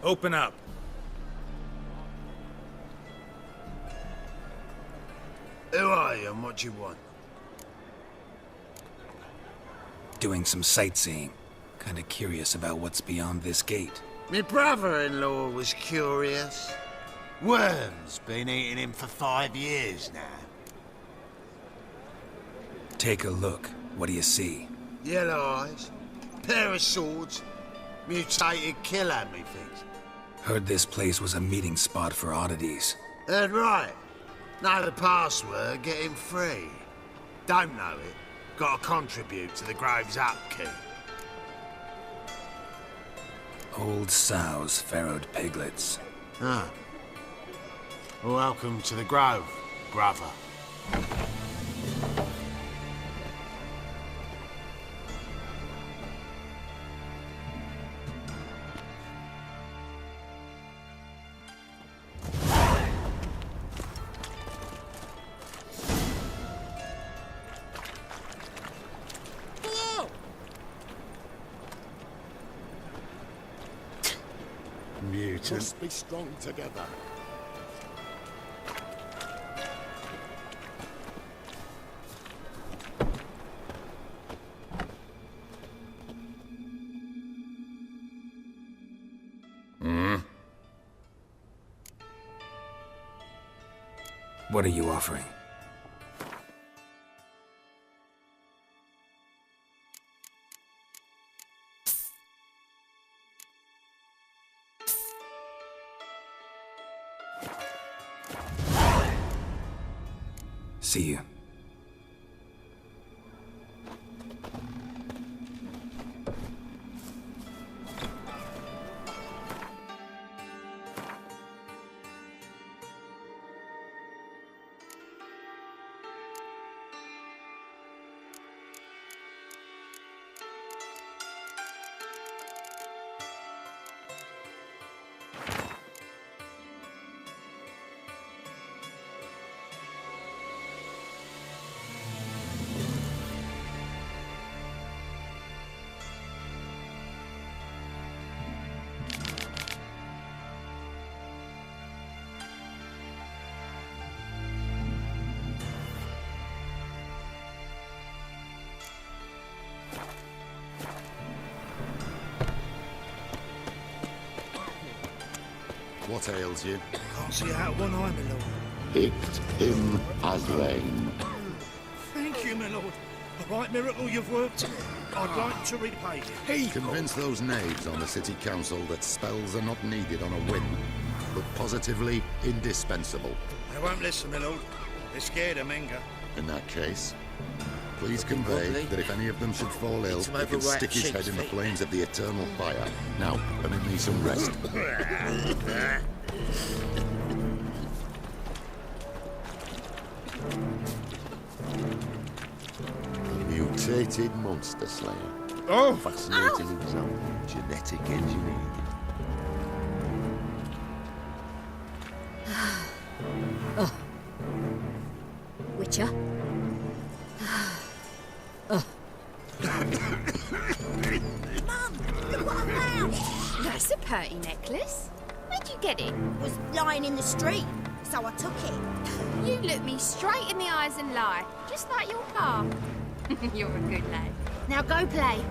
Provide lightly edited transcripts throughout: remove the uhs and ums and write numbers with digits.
Open up. Who are you and what do you want? Doing some sightseeing. Kinda curious about what's beyond this gate. My brother-in-law was curious. Worm's been eating him for 5 years now. Take a look. What do you see? Yellow eyes, pair of swords, mutated killer, methinks. Heard this place was a meeting spot for oddities. Heard right. Know the password, get him free. Don't know it, gotta contribute to the Grove's upkeep. Old sows farrowed piglets. Ah. Welcome to the Grove, brother. Must be strong together. What are you offering? See you. What ails you? Can't see out of one eye, my lord. Picked him as rain. Thank you, my lord. A right miracle you've worked. I'd like to repay you. Convince those knaves on the city council that spells are not needed on a whim, but positively indispensable. They won't listen, my lord. They're scared of Menga. In that case, please convey that if any of them should fall ill, he can stick his head in the flames of the eternal fire. Now, permit me some rest. Mutated monster slayer. Oh! Fascinating example of genetic engineering. Witcher? That's a pretty necklace. Where'd you get it? Was lying in the street, so I took it. You look me straight in the eyes and lie, just like your pa. You're a good lad. Now go play.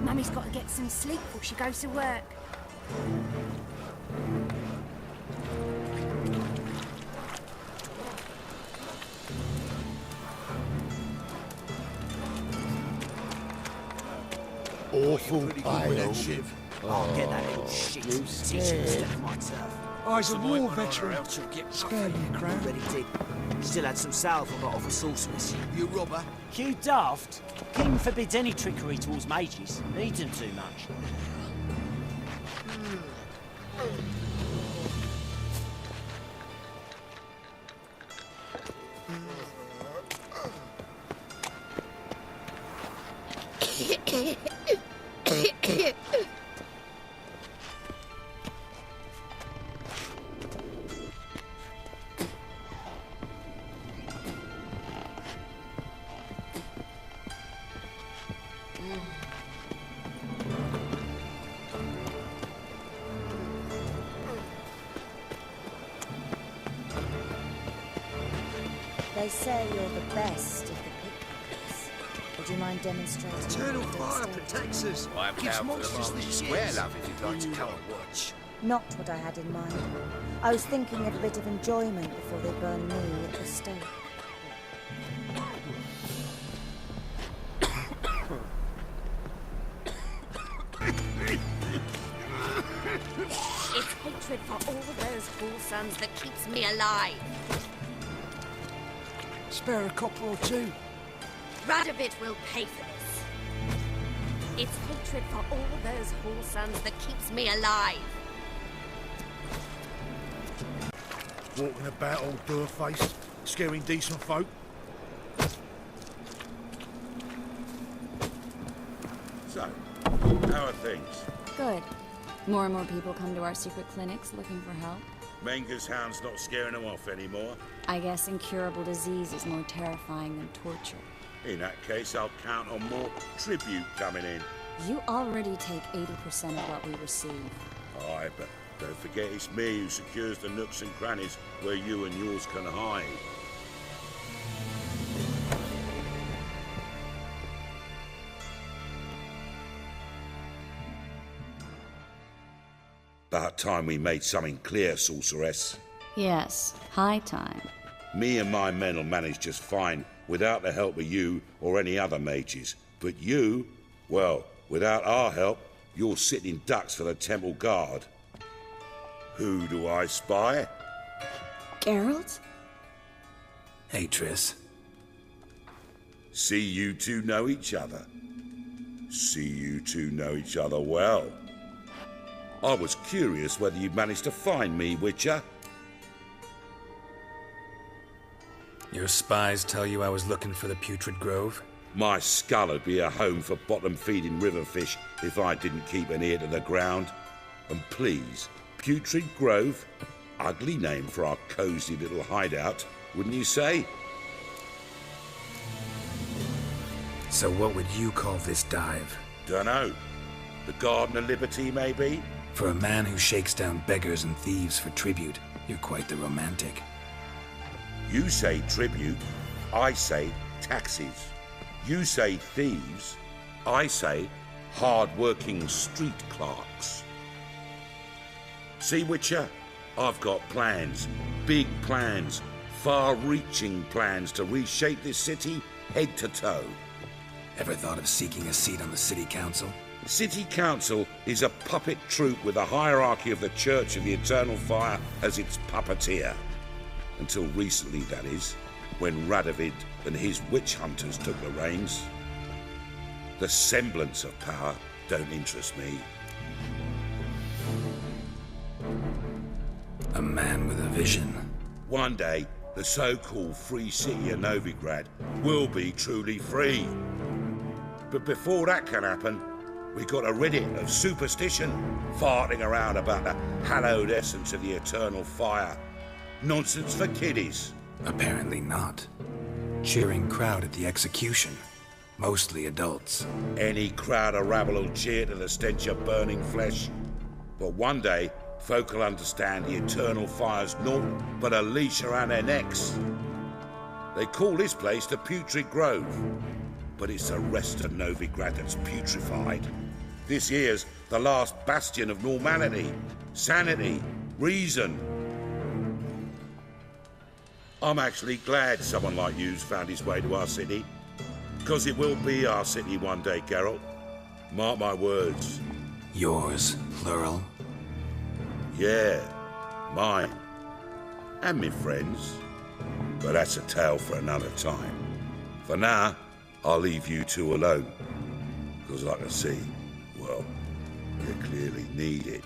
Mummy's got to get some sleep before she goes to work. Awful pile. I'll get that little shit and teach him to step on my turf. Oh, he's a war veteran. Spare me a crown. Already did. Still had some salve I got off a sorceress. You robber. You daft. King forbids any trickery towards mages. Needs them too much. They say you're the best of the pickpockets. Would you mind demonstrating? Eternal fire protects us. I'm Gives down for the monsters Market the Square, shits. love, if you'd like to come and watch. Not what I had in mind. I was thinking of a bit of enjoyment before they burn me at the stake. It's hatred for all those fool sons that keeps me alive. Spare a copper or two. Radovid will pay for this. It's hatred for all those fool sons that keeps me alive. Walking about all door-faced, scaring decent folk. So, how are things? Good. More and more people come to our secret clinics looking for help. Menger's hound's not scaring them off anymore. I guess incurable disease is more terrifying than torture. In that case, I'll count on more tribute coming in. You already take 80% of what we receive. Aye, but don't forget it's me who secures the nooks and crannies where you and yours can hide. About time we made something clear, sorceress. Yes, high time. Me and my men will manage just fine without the help of you or any other mages. But you, well, without our help, you're sitting ducks for the temple guard. Who do I spy? Geralt? Hey, Triss. See you two know each other. See you two know each other well. I was curious whether you'd managed to find me, Witcher. Your spies tell you I was looking for the Putrid Grove? My skull would be a home for bottom-feeding river fish if I didn't keep an ear to the ground. And please, Putrid Grove? Ugly name for our cosy little hideout, wouldn't you say? So what would you call this dive? Dunno. The Garden of Liberty, maybe? For a man who shakes down beggars and thieves for tribute, you're quite the romantic. You say tribute, I say taxes. You say thieves, I say hard-working street clerks. See, Witcher, I've got plans, big plans, far-reaching plans to reshape this city head to toe. Ever thought of seeking a seat on the city council? City Council is a puppet troupe with the hierarchy of the Church of the Eternal Fire as its puppeteer. Until recently, that is, when Radovid and his witch hunters took the reins. The semblance of power don't interest me. A man with a vision. One day, the so-called free city of Novigrad will be truly free. But before that can happen, we got rid of superstition, farting around about the hallowed essence of the eternal fire. Nonsense for kiddies. Apparently not. Cheering crowd at the execution. Mostly adults. Any crowd of rabble will cheer to the stench of burning flesh. But one day, folk will understand the eternal fire's naught but a leash around their necks. They call this place the Putrid Grove. But it's the rest of Novigrad that's putrefied. This here's the last bastion of normality, sanity, reason. I'm actually glad someone like you's found his way to our city. Because it will be our city one day, Geralt. Mark my words. Yours, plural? Yeah, mine. And me friends. But that's a tale for another time. For now, I'll leave you two alone. Because I can see, well, you clearly need it.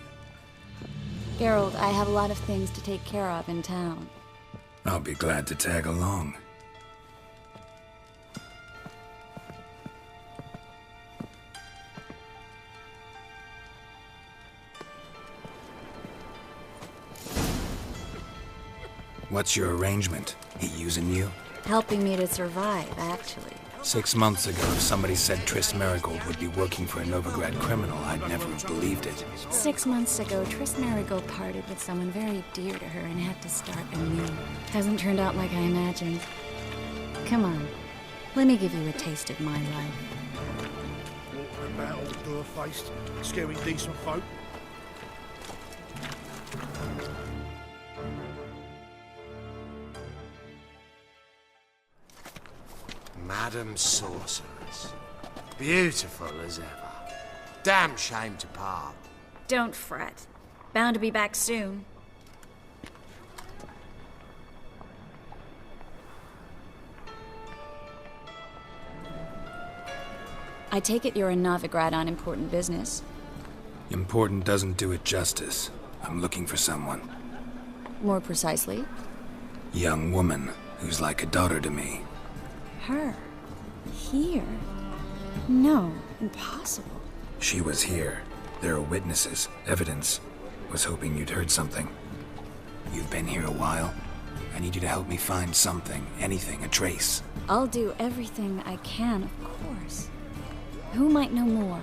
Geralt, I have a lot of things to take care of in town. I'll be glad to tag along. What's your arrangement? He using you? Helping me to survive, actually. 6 months ago, if somebody said Triss Marigold would be working for a Novigrad criminal, I'd never have believed it. 6 months ago, Triss Marigold parted with someone very dear to her and had to start anew. Hasn't turned out like I imagined. Come on. Let me give you a taste of my life. Walking about all door-faced, scaring decent folk. Madam Sorceress. Beautiful as ever. Damn shame to part. Don't fret. Bound to be back soon. I take it you're in Novigrad on important business. Important doesn't do it justice. I'm looking for someone. More precisely? Young woman who's like a daughter to me. Her? Here? No, impossible. She was here. There are witnesses, evidence. Was hoping you'd heard something. You've been here a while. I need you to help me find something, anything, a trace. I'll do everything I can, of course. Who might know more?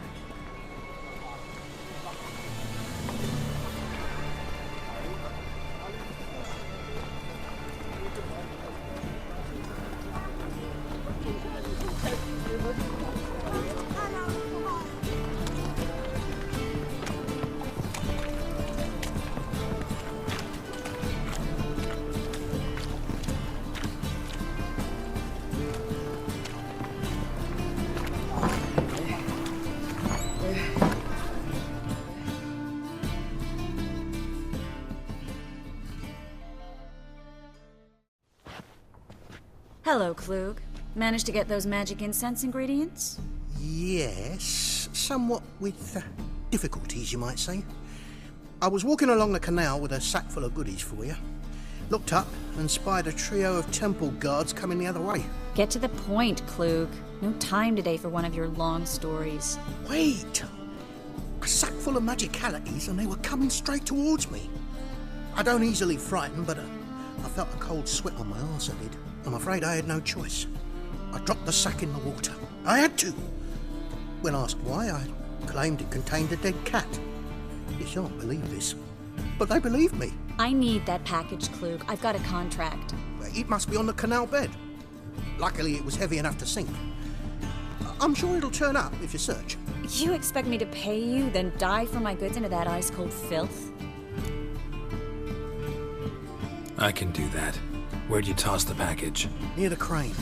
Hello, Klug. Managed to get those magic incense ingredients? Yes, somewhat with difficulties, you might say. I was walking along the canal with a sack full of goodies for you. Looked up and spied a trio of temple guards coming the other way. Get to the point, Klug. No time today for one of your long stories. Wait! A sack full of magicalities and they were coming straight towards me. I don't easily frighten, but I felt a cold sweat on my arse, I did. I'm afraid I had no choice. I dropped the sack in the water. I had to. When asked why, I claimed it contained a dead cat. You shan't believe this, but they believed me. I need that package, Klug. I've got a contract. It must be on the canal bed. Luckily, it was heavy enough to sink. I'm sure it'll turn up if you search. You expect me to pay you, then dive for my goods into that ice-cold filth? I can do that. Where'd you toss the package? Near the crane.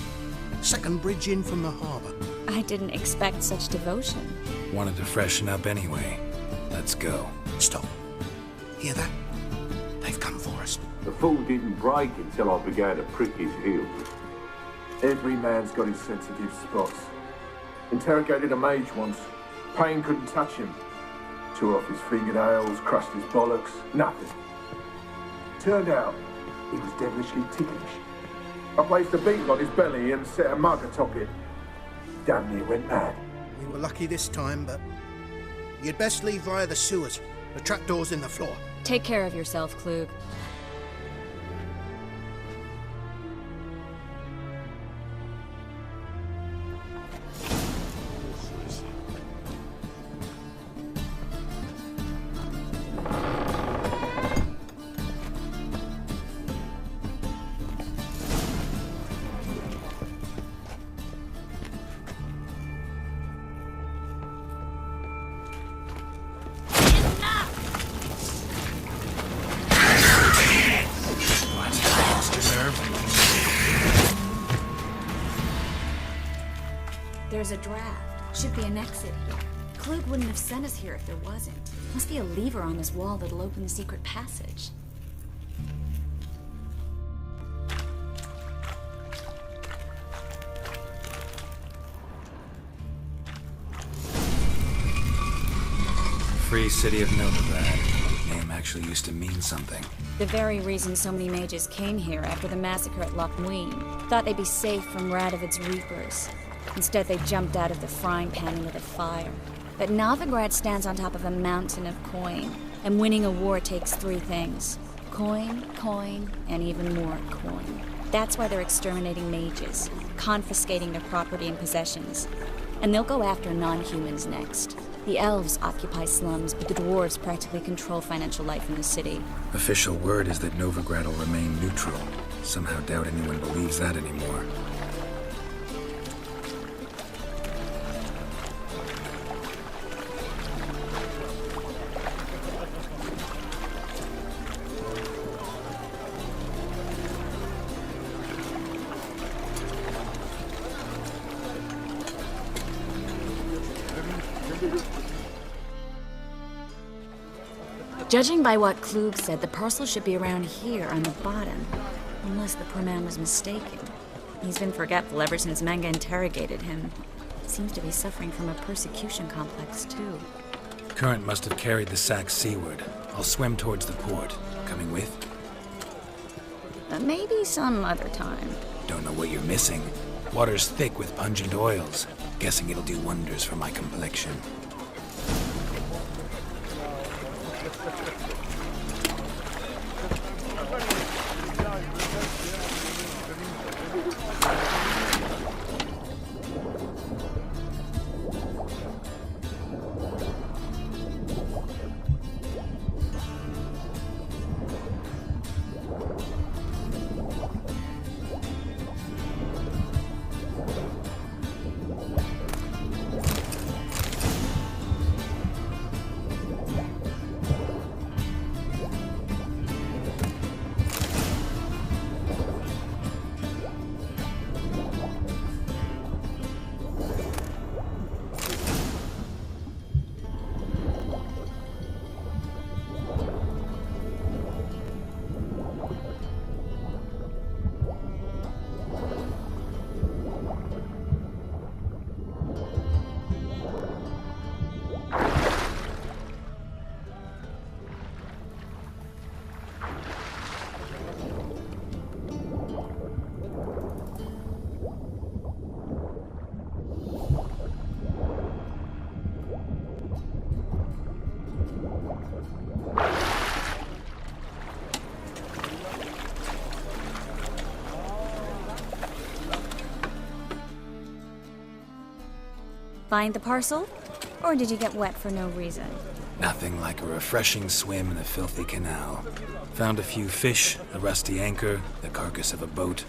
Second bridge in from the harbour. I didn't expect such devotion. Wanted to freshen up anyway. Let's go. Stop. Hear that? They've come for us. The fool didn't break until I began to prick his heels. Every man's got his sensitive spots. Interrogated a mage once. Pain couldn't touch him. Tore off his fingernails, crushed his bollocks, nothing. Turned out, he was devilishly ticklish. I placed a beetle on his belly and set a mug atop it. Damn near went mad. We were lucky this time, but you'd best leave via the sewers. The trapdoor's in the floor. Take care of yourself, Klug. There's a draft. Should be an exit here. Klug wouldn't have sent us here if there wasn't. Must be a lever on this wall that'll open the secret passage. Free City of Novigrad. Name actually used to mean something. The very reason so many mages came here after the massacre at Loch Muin. Thought they'd be safe from Radovid's reapers. Instead, they jumped out of the frying pan into the fire. But Novigrad stands on top of a mountain of coin, and winning a war takes three things. Coin, coin, and even more coin. That's why they're exterminating mages, confiscating their property and possessions. And they'll go after non-humans next. The elves occupy slums, but the dwarves practically control financial life in the city. Official word is that Novigrad will remain neutral. Somehow doubt anyone believes that anymore. Judging by what Klug said, the parcel should be around here on the bottom. Unless the poor man was mistaken. He's been forgetful ever since Manga interrogated him. Seems to be suffering from a persecution complex, too. Current must have carried the sack seaward. I'll swim towards the port. Coming with? Maybe some other time. Don't know what you're missing. Water's thick with pungent oils. Guessing it'll do wonders for my complexion. Find the parcel? Or did you get wet for no reason? Nothing like a refreshing swim in a filthy canal. Found a few fish, a rusty anchor, the carcass of a boat.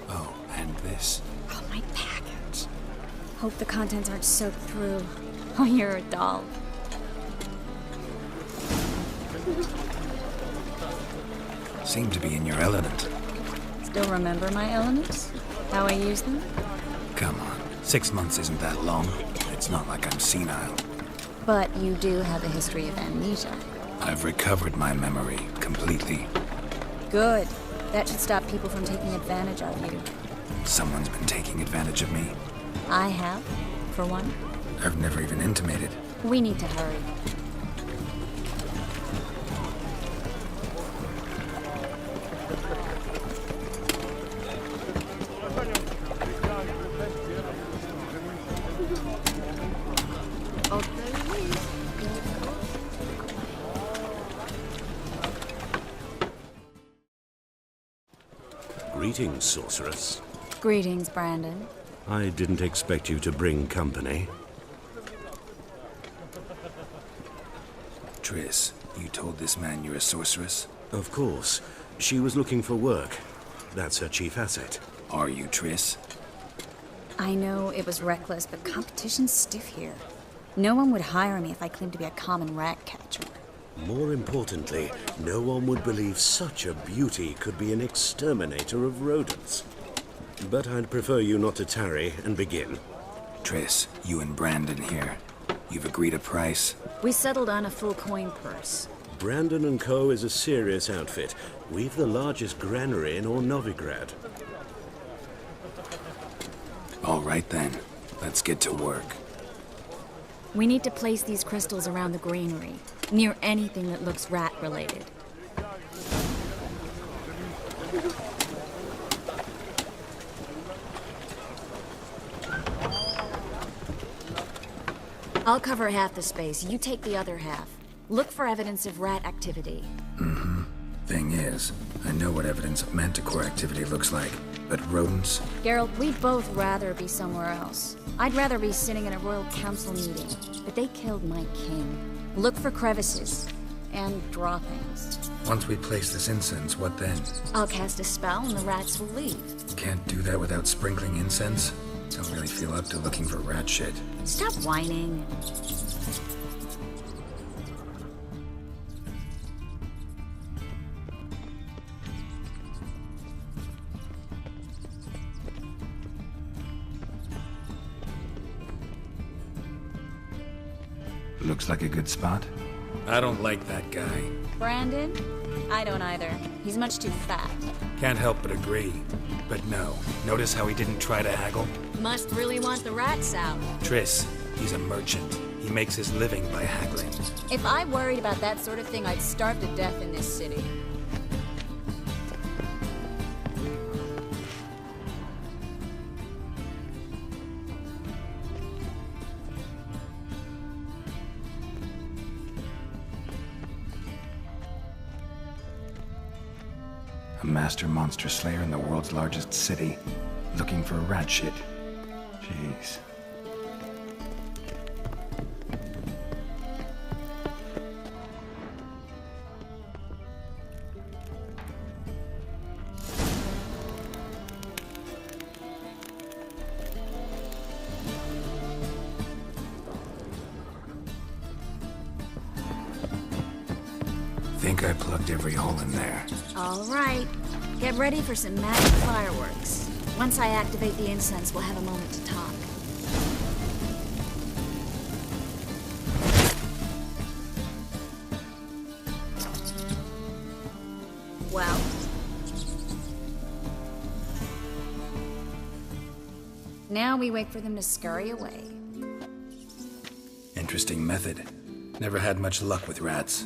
Oh, and this. Oh, my package. Hope the contents aren't soaked through. Oh, you're a doll. Seem to be in your element. Still remember my elements? How I use them? Come on, 6 months isn't that long. It's not like I'm senile. But you do have a history of amnesia. I've recovered my memory completely. Good. That should stop people from taking advantage of you. Someone's been taking advantage of me. I have, for one. I've never even intimated. We need to hurry. Greetings, sorceress. Greetings, Brandon. I didn't expect you to bring company. Triss, you told this man you're a sorceress? Of course. She was looking for work. That's her chief asset. Are you, Triss? I know it was reckless, but competition's stiff here. No one would hire me if I claimed to be a common rat catcher. More importantly, no one would believe such a beauty could be an exterminator of rodents. But I'd prefer you not to tarry and begin. Triss, you and Brandon here. You've agreed a price? We settled on a full coin purse. Brandon & Co. is a serious outfit. We've the largest granary in all Novigrad. All right then. Let's get to work. We need to place these crystals around the granary, near anything that looks rat-related. I'll cover half the space, you take the other half. Look for evidence of rat activity. Mm-hmm. Thing is, I know what evidence of manticore activity looks like, but rodents? Geralt, we'd both rather be somewhere else. I'd rather be sitting in a royal council meeting, but they killed my king. Look for crevices, and draw things. Once we place this incense, what then? I'll cast a spell and the rats will leave. Can't do that without sprinkling incense? Don't really feel up to looking for rat shit. Stop whining. Looks like a good spot. I don't like that guy. Brandon? I don't either. He's much too fat. Can't help but agree. But no, notice how he didn't try to haggle? Must really want the rats out. Triss, he's a merchant. He makes his living by haggling. If I worried about that sort of thing, I'd starve to death in this city. A master monster slayer in the world's largest city, looking for rat shit. Jeez. Think I plugged every hole in there. All right. Get ready for some magic fireworks. Once I activate the incense, we'll have a moment to talk. Well? Now we wait for them to scurry away. Interesting method. Never had much luck with rats.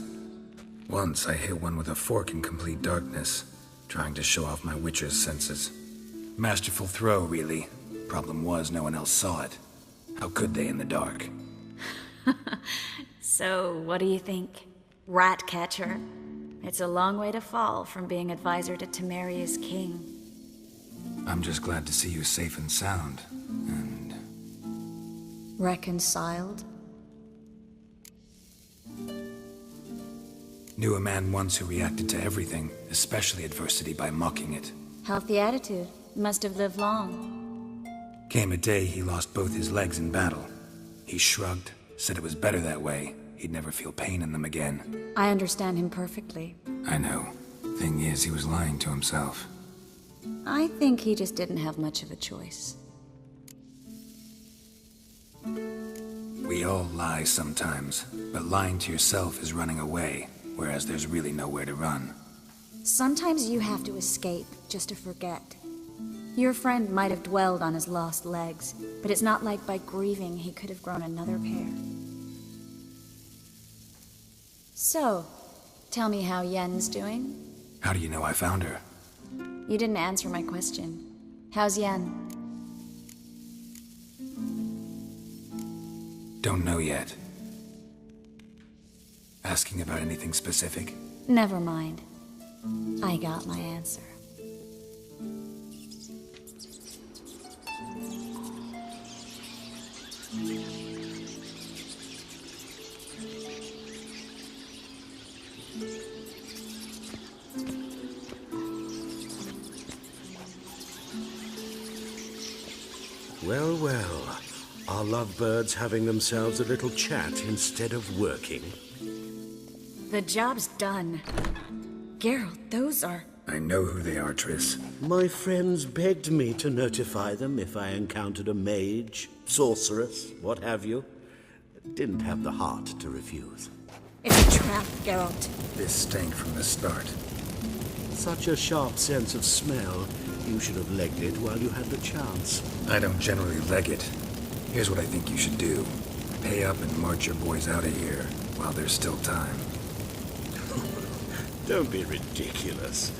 Once I hit one with a fork in complete darkness, trying to show off my witcher's senses. Masterful throw, really. Problem was, no one else saw it. How could they in the dark? So, what do you think? Rat catcher? It's a long way to fall from being advisor to Temeria's king. I'm just glad to see you safe and sound, and... Reconciled? Knew a man once who reacted to everything, especially adversity, by mocking it. Healthy attitude. Must have lived long. Came a day he lost both his legs in battle. He shrugged, said it was better that way. He'd never feel pain in them again. I understand him perfectly. I know. Thing is, he was lying to himself. I think he just didn't have much of a choice. We all lie sometimes, but lying to yourself is running away, whereas there's really nowhere to run. Sometimes you have to escape, just to forget. Your friend might have dwelled on his lost legs, but it's not like by grieving he could have grown another pair. So, tell me how Yen's doing? How do you know I found her? You didn't answer my question. How's Yen? Don't know yet. Asking about anything specific? Never mind. I got my answer. Well, well. Are lovebirds having themselves a little chat instead of working? The job's done. Geralt, those are... I know who they are, Triss. My friends begged me to notify them if I encountered a mage, sorceress, what have you. Didn't have the heart to refuse. It's a trap, Geralt. This stank from the start. Such a sharp sense of smell. You should have legged it while you had the chance. I don't generally leg it. Here's what I think you should do. Pay up and march your boys out of here while there's still time. Don't be ridiculous.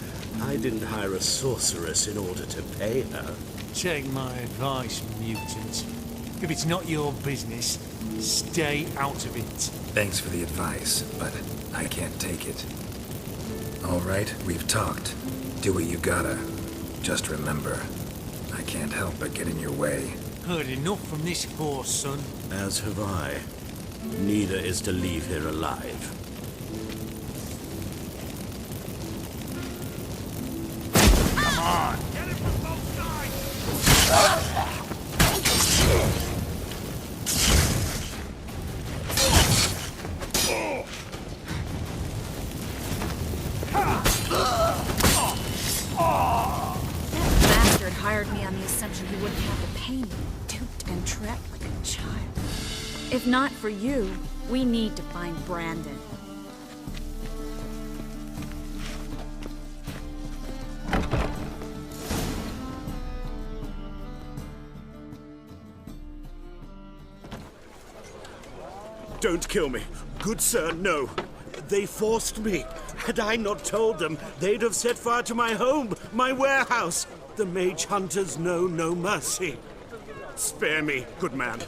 I didn't hire a sorceress in order to pay her. Take my advice, mutant. If it's not your business, stay out of it. Thanks for the advice, but I can't take it. All right, we've talked. Do what you gotta. Just remember, I can't help but get in your way. Heard enough from this horse, son. As have I. Neither is to leave here alive. Come on! Get it from both sides! Hired me on the assumption he wouldn't have to pay me, duped and trapped like a child. If not for you, we need to find Brandon. Don't kill me. Good sir, no. They forced me. Had I not told them, they'd have set fire to my home, my warehouse. The mage hunters know no mercy. Spare me, good man.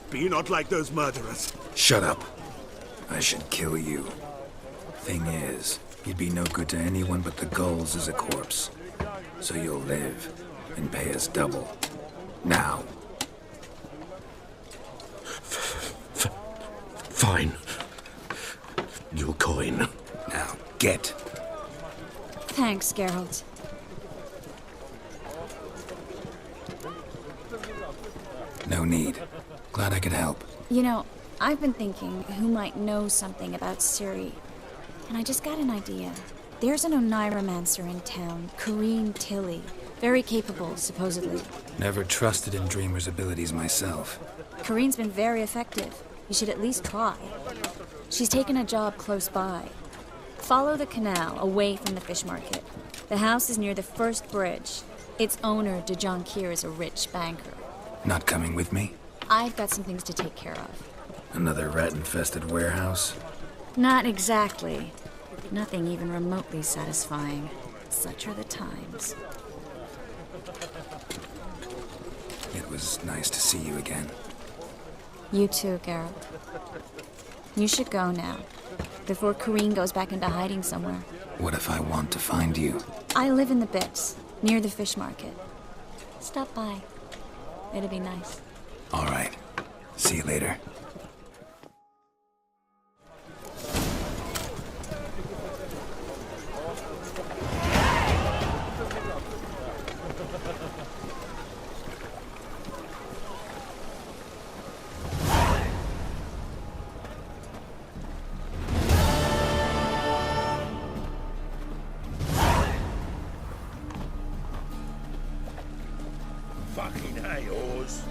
Be not like those murderers. Shut up. I should kill you. Thing is, you'd be no good to anyone but the gulls as a corpse. So you'll live and pay us double. Now. Fine. Your coin. Now, get. Thanks, Geralt. No need. Glad I could help. You know, I've been thinking who might know something about Ciri. And I just got an idea. There's an Oneiromancer in town, Corrine Tilly. Very capable, supposedly. Never trusted in Dreamer's abilities myself. Corrine's been very effective. You should at least try. She's taken a job close by. Follow the canal, away from the fish market. The house is near the first bridge. Its owner, de Jonquier, is a rich banker. Not coming with me? I've got some things to take care of. Another rat-infested warehouse? Not exactly. Nothing even remotely satisfying. Such are the times. It was nice to see you again. You too, Geralt. You should go now, before Corrine goes back into hiding somewhere. What if I want to find you? I live in the Bits, near the fish market. Stop by. It'll be nice. All right. See you later. Fucking hey, Oars.